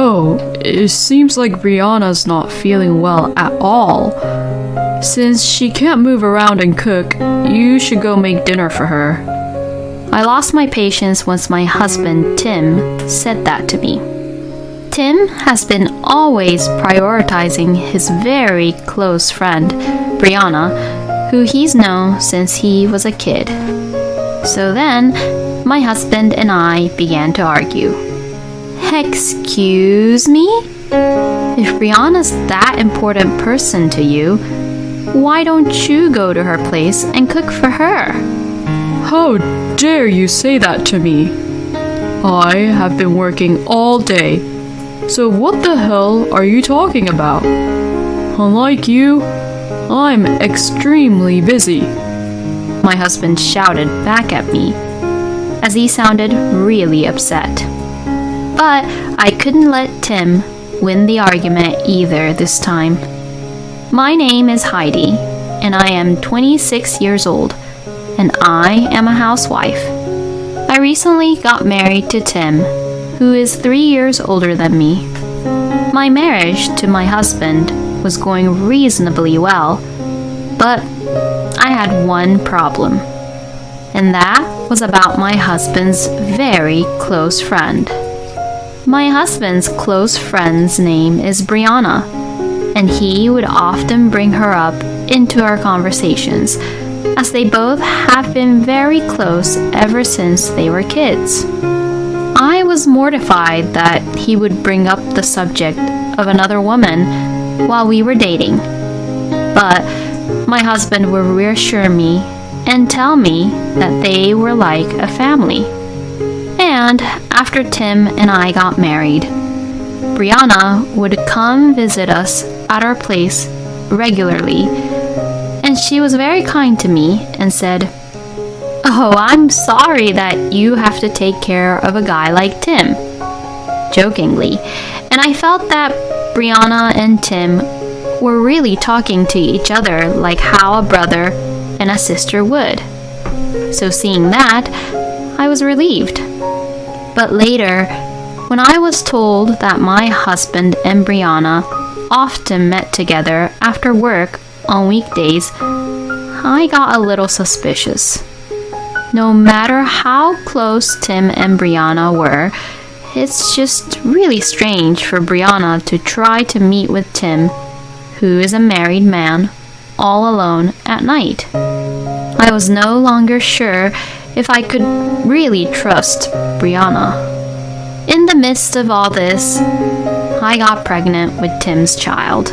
Oh, it seems like Brianna's not feeling well at all. Since she can't move around and cook, you should go make dinner for her. I lost my patience once my husband, Tim, said that to me. Tim has been always prioritizing his very close friend, Brianna, who he's known since he was a kid. So then, my husband and I began to argue. Excuse me? If Brianna's that important person to you, why don't you go to her place and cook for her? How dare you say that to me? I have been working all day, so what the hell are you talking about? Unlike you, I'm extremely busy. My husband shouted back at me, as he sounded really upset. But I couldn't let Tim win the argument either this time. My name is Heidi, and I am 26 years old, and I am a housewife. I recently got married to Tim, who is 3 years older than me. My marriage to my husband was going reasonably well, but I had one problem, and that was about my husband's very close friend. My husband's close friend's name is Brianna, and he would often bring her up into our conversations, as they both have been very close ever since they were kids. I was mortified that he would bring up the subject of another woman while we were dating, but my husband would reassure me and tell me that they were like a family. And after Tim and I got married, Brianna would come visit us at our place regularly, and she was very kind to me and said, "Oh, I'm sorry that you have to take care of a guy like Tim," jokingly, and I felt that Brianna and Tim were really talking to each other like how a brother and a sister would. So seeing that, I was relieved. But later, when I was told that my husband and Brianna often met together after work on weekdays, I got a little suspicious. No matter how close Tim and Brianna were, it's just really strange for Brianna to try to meet with Tim, who is a married man, all alone at night. I was no longer sure if I could really trust Brianna. In the midst of all this, I got pregnant with Tim's child.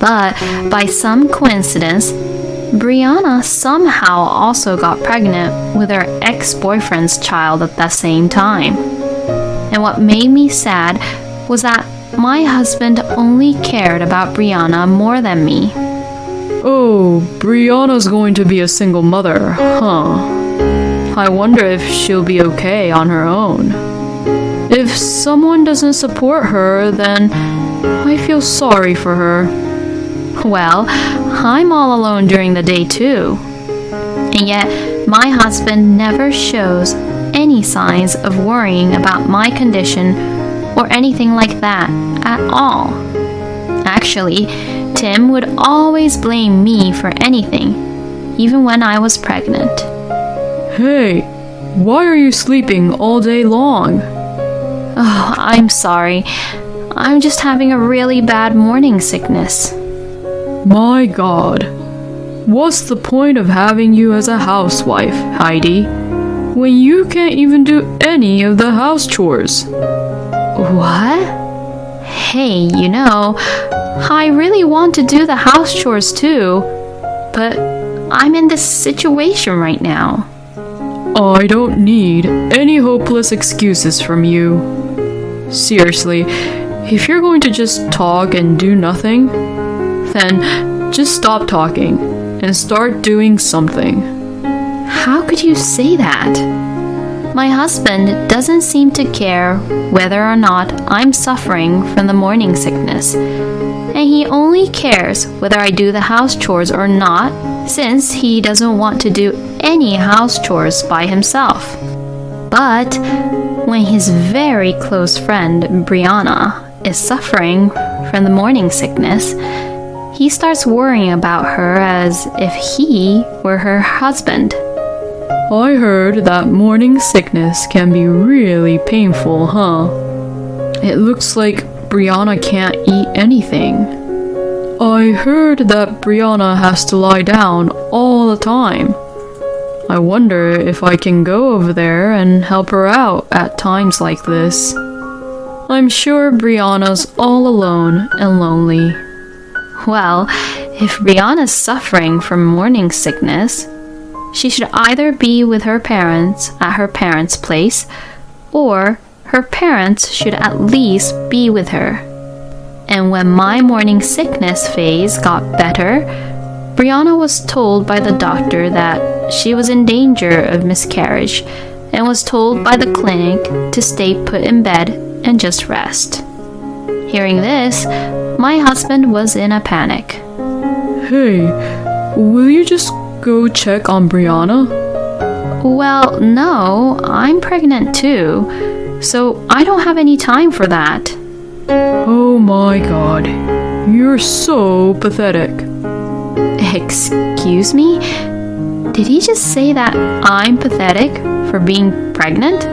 But by some coincidence, Brianna somehow also got pregnant with her ex-boyfriend's child at that same time. And what made me sad was that my husband only cared about Brianna more than me. Oh, Brianna's going to be a single mother, huh? I wonder if she'll be okay on her own. If someone doesn't support her, then I feel sorry for her. Well, I'm all alone during the day too. And yet, my husband never shows any signs of worrying about my condition or anything like that at all. Actually, Tim would always blame me for anything, even when I was pregnant. Hey, why are you sleeping all day long? Oh, I'm sorry. I'm just having a really bad morning sickness. My God. What's the point of having you as a housewife, Heidi, when you can't even do any of the house chores? What? Hey, I really want to do the house chores too, but I'm in this situation right now. I don't need any hopeless excuses from you. Seriously, if you're going to just talk and do nothing, then just stop talking and start doing something. How could you say that? My husband doesn't seem to care whether or not I'm suffering from the morning sickness, and he only cares whether I do the house chores or not, since he doesn't want to do any house chores by himself. But when his very close friend Brianna is suffering from the morning sickness, he starts worrying about her as if he were her husband. I heard that morning sickness can be really painful, huh? It looks like Brianna can't eat anything. I heard that Brianna has to lie down all the time. I wonder if I can go over there and help her out at times like this. I'm sure Brianna's all alone and lonely. Well, if Brianna's suffering from morning sickness, she should either be with her parents at her parents' place, or her parents should at least be with her. And when my morning sickness phase got better, Brianna was told by the doctor that she was in danger of miscarriage and was told by the clinic to stay put in bed and just rest. Hearing this, my husband was in a panic. Hey, will you just go check on Brianna? Well, no, I'm pregnant too, so I don't have any time for that. Oh my god, you're so pathetic. Excuse me? Did he just say that I'm pathetic for being pregnant?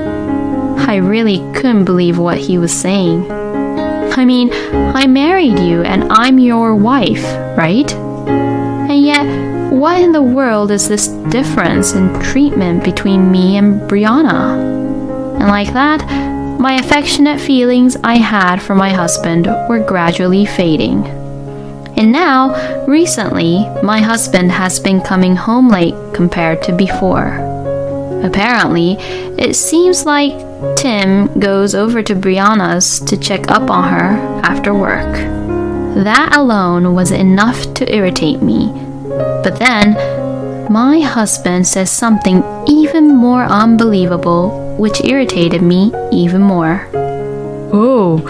I really couldn't believe what he was saying. I mean, I married you and I'm your wife, right? And yet, what in the world is this difference in treatment between me and Brianna? And like that, my affectionate feelings I had for my husband were gradually fading. And now, recently, my husband has been coming home late compared to before. Apparently, it seems like Tim goes over to Brianna's to check up on her after work. That alone was enough to irritate me. But then, my husband says something even more unbelievable, which irritated me even more. Oh,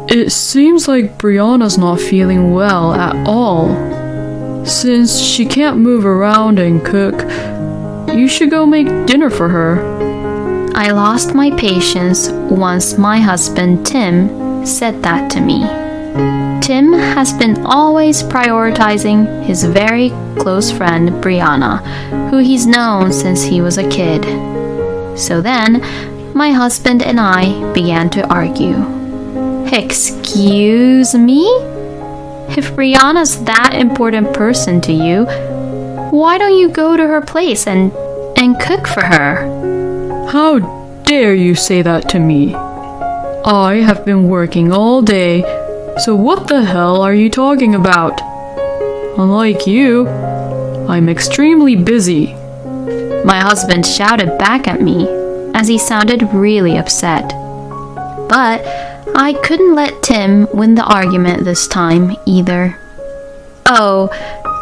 it seems like Brianna's not feeling well at all. Since she can't move around and cook, you should go make dinner for her. I lost my patience once my husband Tim said that to me. Tim has been always prioritizing his very close friend Brianna, who he's known since he was a kid. So then, my husband and I began to argue. Excuse me? If Brianna's that important person to you, why don't you go to her place and cook for her? How dare you say that to me? I have been working all day, so what the hell are you talking about? Unlike you, I'm extremely busy. My husband shouted back at me as he sounded really upset. But I couldn't let Tim win the argument this time either. Oh,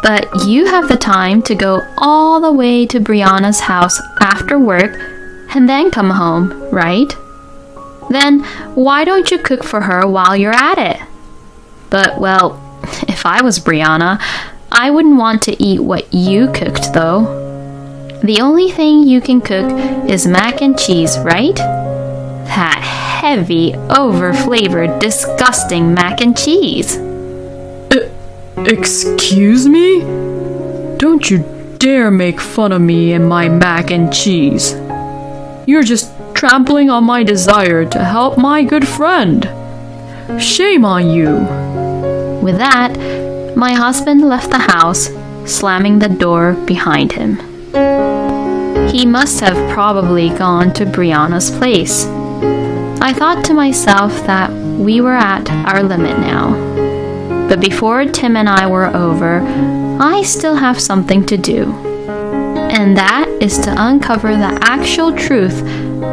but you have the time to go all the way to Brianna's house after work and then come home, right? Then why don't you cook for her while you're at it? But, well, if I was Brianna, I wouldn't want to eat what you cooked, though. The only thing you can cook is mac and cheese, right? That heavy, over-flavored, disgusting mac and cheese. Excuse me? Don't you dare make fun of me and my mac and cheese. You're just trampling on my desire to help my good friend. Shame on you. With that, my husband left the house, slamming the door behind him. He must have probably gone to Brianna's place. I thought to myself that we were at our limit now. But before Tim and I were over, I still have something to do. And that is to uncover the actual truth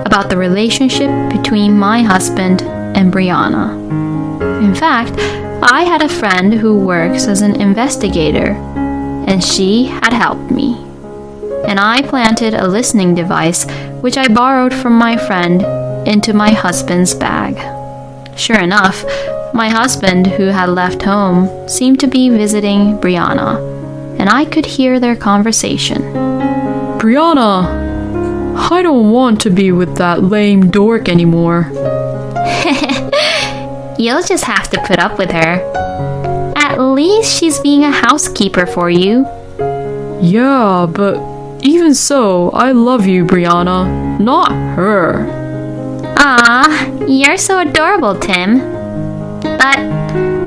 about the relationship between my husband and Brianna. In fact, I had a friend who works as an investigator, and she had helped me. And I planted a listening device, which I borrowed from my friend, into my husband's bag. Sure enough, my husband, who had left home, seemed to be visiting Brianna, and I could hear their conversation. Brianna, I don't want to be with that lame dork anymore. You'll just have to put up with her. At least she's being a housekeeper for you. Yeah, but even so, I love you, Brianna, not her. Ah, you're so adorable, Tim. But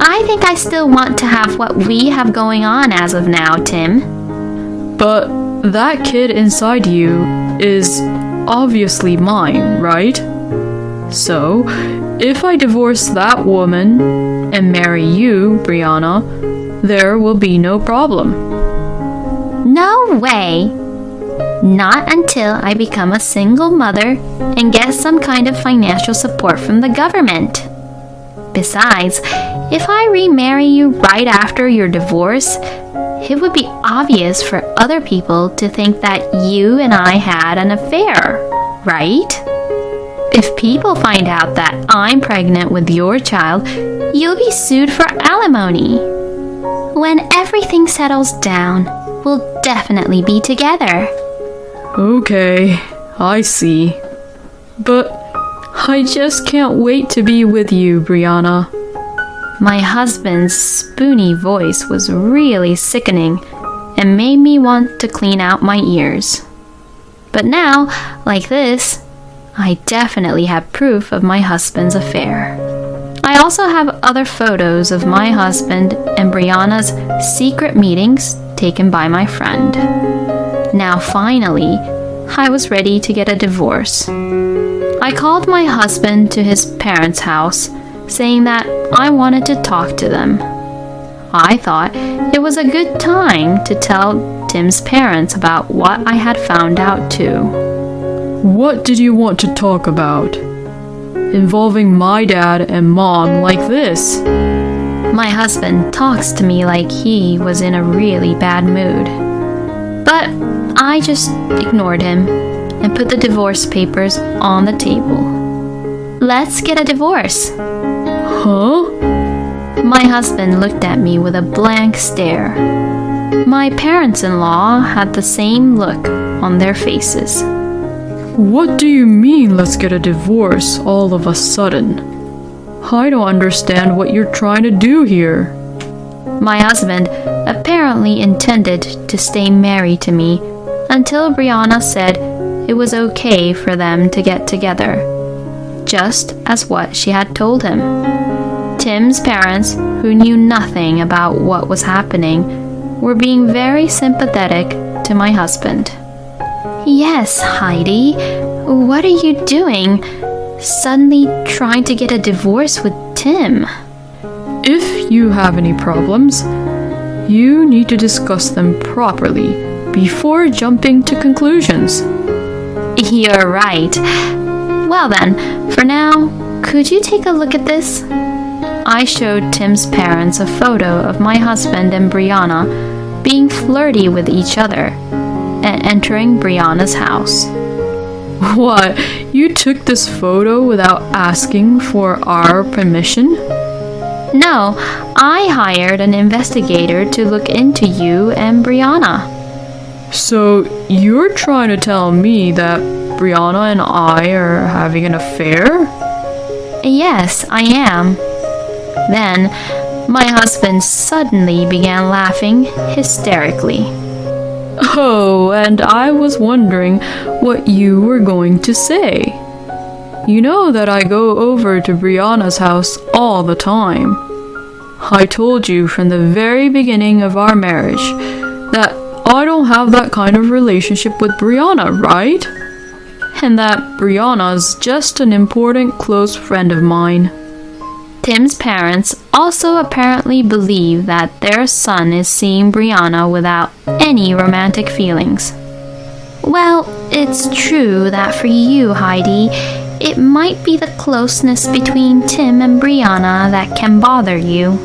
I think I still want to have what we have going on as of now, Tim. But that kid inside you is obviously mine, right? So, if I divorce that woman and marry you, Brianna, there will be no problem. No way! Not until I become a single mother and get some kind of financial support from the government. Besides, if I remarry you right after your divorce, it would be obvious for other people to think that you and I had an affair, right? If people find out that I'm pregnant with your child, you'll be sued for alimony. When everything settles down, we'll definitely be together. Okay, I see. But I just can't wait to be with you, Brianna. My husband's spoony voice was really sickening and made me want to clean out my ears. But now, like this, I definitely have proof of my husband's affair. I also have other photos of my husband and Brianna's secret meetings taken by my friend. Now finally, I was ready to get a divorce. I called my husband to his parents' house, saying that I wanted to talk to them. I thought it was a good time to tell Tim's parents about what I had found out too. What did you want to talk about? Involving my dad and mom like this? My husband talks to me like he was in a really bad mood. But I just ignored him and put the divorce papers on the table. Let's get a divorce. Huh? My husband looked at me with a blank stare. My parents-in-law had the same look on their faces. What do you mean, let's get a divorce all of a sudden? I don't understand what you're trying to do here. My husband apparently intended to stay married to me until Brianna said it was okay for them to get together, just as what she had told him. Tim's parents, who knew nothing about what was happening, were being very sympathetic to my husband. Yes, Heidi, what are you doing? Suddenly trying to get a divorce with Tim? If you have any problems, you need to discuss them properly before jumping to conclusions. You're right. Well then, for now, could you take a look at this? I showed Tim's parents a photo of my husband and Brianna being flirty with each other and entering Brianna's house. What? You took this photo without asking for our permission? No, I hired an investigator to look into you and Brianna. So you're trying to tell me that Brianna and I are having an affair? Yes, I am. Then, my husband suddenly began laughing hysterically. Oh, and I was wondering what you were going to say. You know that I go over to Brianna's house all the time. I told you from the very beginning of our marriage that I don't have that kind of relationship with Brianna, right? And that Brianna's just an important close friend of mine. Tim's parents also apparently believe that their son is seeing Brianna without any romantic feelings. Well, it's true that for you, Heidi, it might be the closeness between Tim and Brianna that can bother you.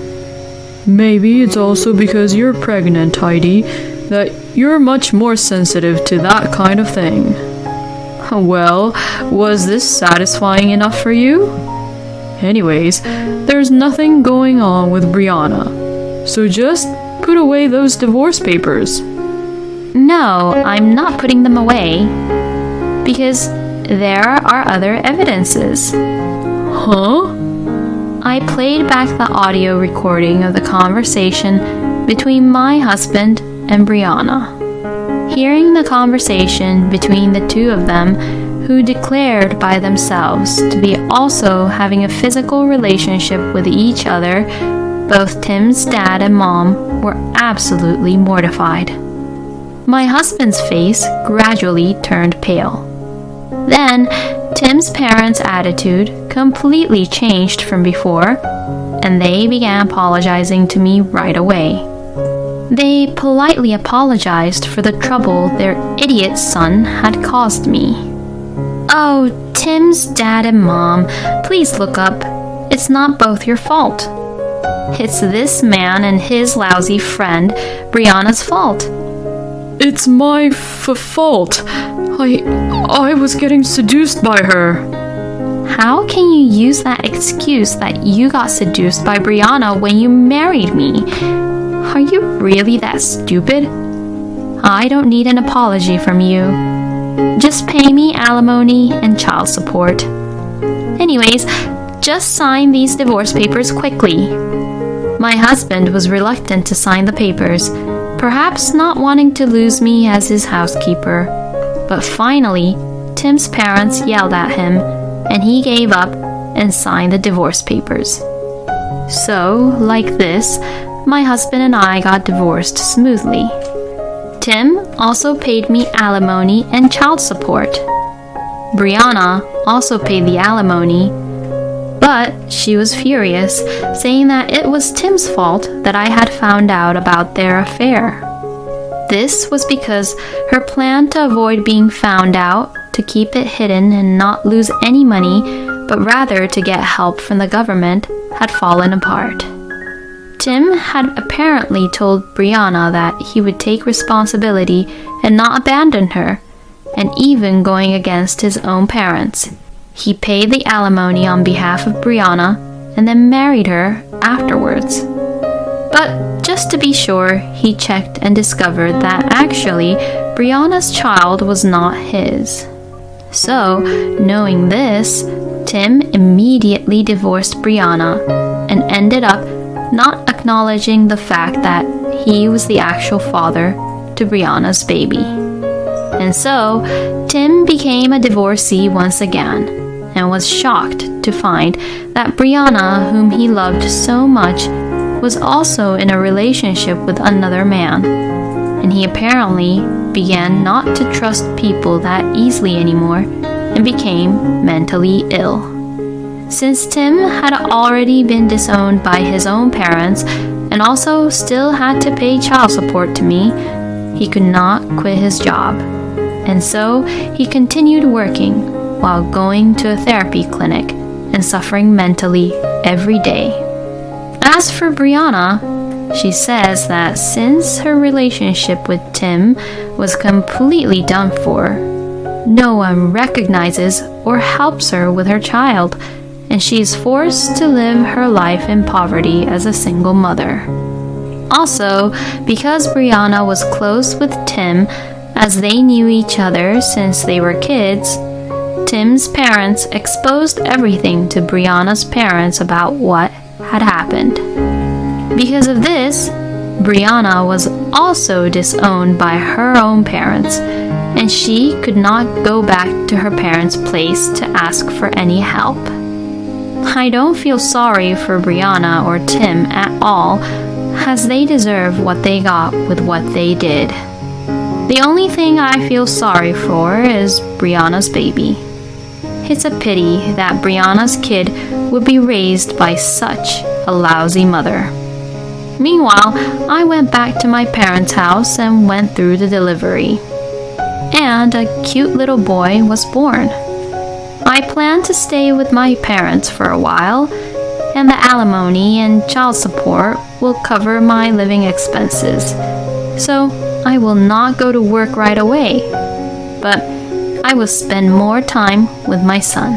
Maybe it's also because you're pregnant, Heidi, that you're much more sensitive to that kind of thing. Well, was this satisfying enough for you? Anyways, there's nothing going on with Brianna, so just put away those divorce papers. No, I'm not putting them away. because there are other evidences. Huh? I played back the audio recording of the conversation between my husband and Brianna. Hearing the conversation between the two of them, who declared by themselves to be also having a physical relationship with each other, both Tim's dad and mom were absolutely mortified. My husband's face gradually turned pale. Then, Tim's parents' attitude completely changed from before, and they began apologizing to me right away. They politely apologized for the trouble their idiot son had caused me. "Oh, Tim's dad and mom, please look up. It's not both your fault. It's this man and his lousy friend, Brianna's fault." It's my fault. I was getting seduced by her. How can you use that excuse that you got seduced by Brianna when you married me? Are you really that stupid? I don't need an apology from you. Just pay me alimony and child support. Anyways, just sign these divorce papers quickly. My husband was reluctant to sign the papers, perhaps not wanting to lose me as his housekeeper. But finally, Tim's parents yelled at him, and he gave up and signed the divorce papers. So, like this, my husband and I got divorced smoothly. Tim also paid me alimony and child support. Brianna also paid the alimony, but she was furious, saying that it was Tim's fault that I had found out about their affair. This was because her plan to avoid being found out, to keep it hidden and not lose any money, but rather to get help from the government, had fallen apart. Tim had apparently told Brianna that he would take responsibility and not abandon her, and even going against his own parents. He paid the alimony on behalf of Brianna and then married her afterwards. But just to be sure, he checked and discovered that actually Brianna's child was not his. So, knowing this, Tim immediately divorced Brianna and ended up not acknowledging the fact that he was the actual father to Brianna's baby. And so, Tim became a divorcee once again, and was shocked to find that Brianna, whom he loved so much, was also in a relationship with another man, and he apparently began not to trust people that easily anymore and became mentally ill. Since Tim had already been disowned by his own parents and also still had to pay child support to me, he could not quit his job, and so he continued working while going to a therapy clinic and suffering mentally every day. As for Brianna, she says that since her relationship with Tim was completely done for, no one recognizes or helps her with her child, and she is forced to live her life in poverty as a single mother. Also, because Brianna was close with Tim, as they knew each other since they were kids, Tim's parents exposed everything to Brianna's parents about what had happened. Because of this, Brianna was also disowned by her own parents, and she could not go back to her parents' place to ask for any help. I don't feel sorry for Brianna or Tim at all, as they deserve what they got with what they did. The only thing I feel sorry for is Brianna's baby. It's a pity that Brianna's kid would be raised by such a lousy mother. Meanwhile, I went back to my parents' house and went through the delivery. And a cute little boy was born. I planned to stay with my parents for a while, and the alimony and child support will cover my living expenses. So I will not go to work right away, but I will spend more time with my son.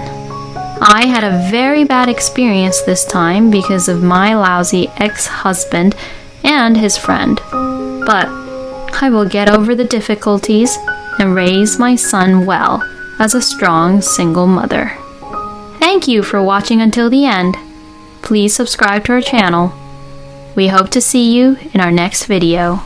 I had a very bad experience this time because of my lousy ex-husband and his friend, but I will get over the difficulties and raise my son well as a strong single mother. Thank you for watching until the end. Please subscribe to our channel. We hope to see you in our next video.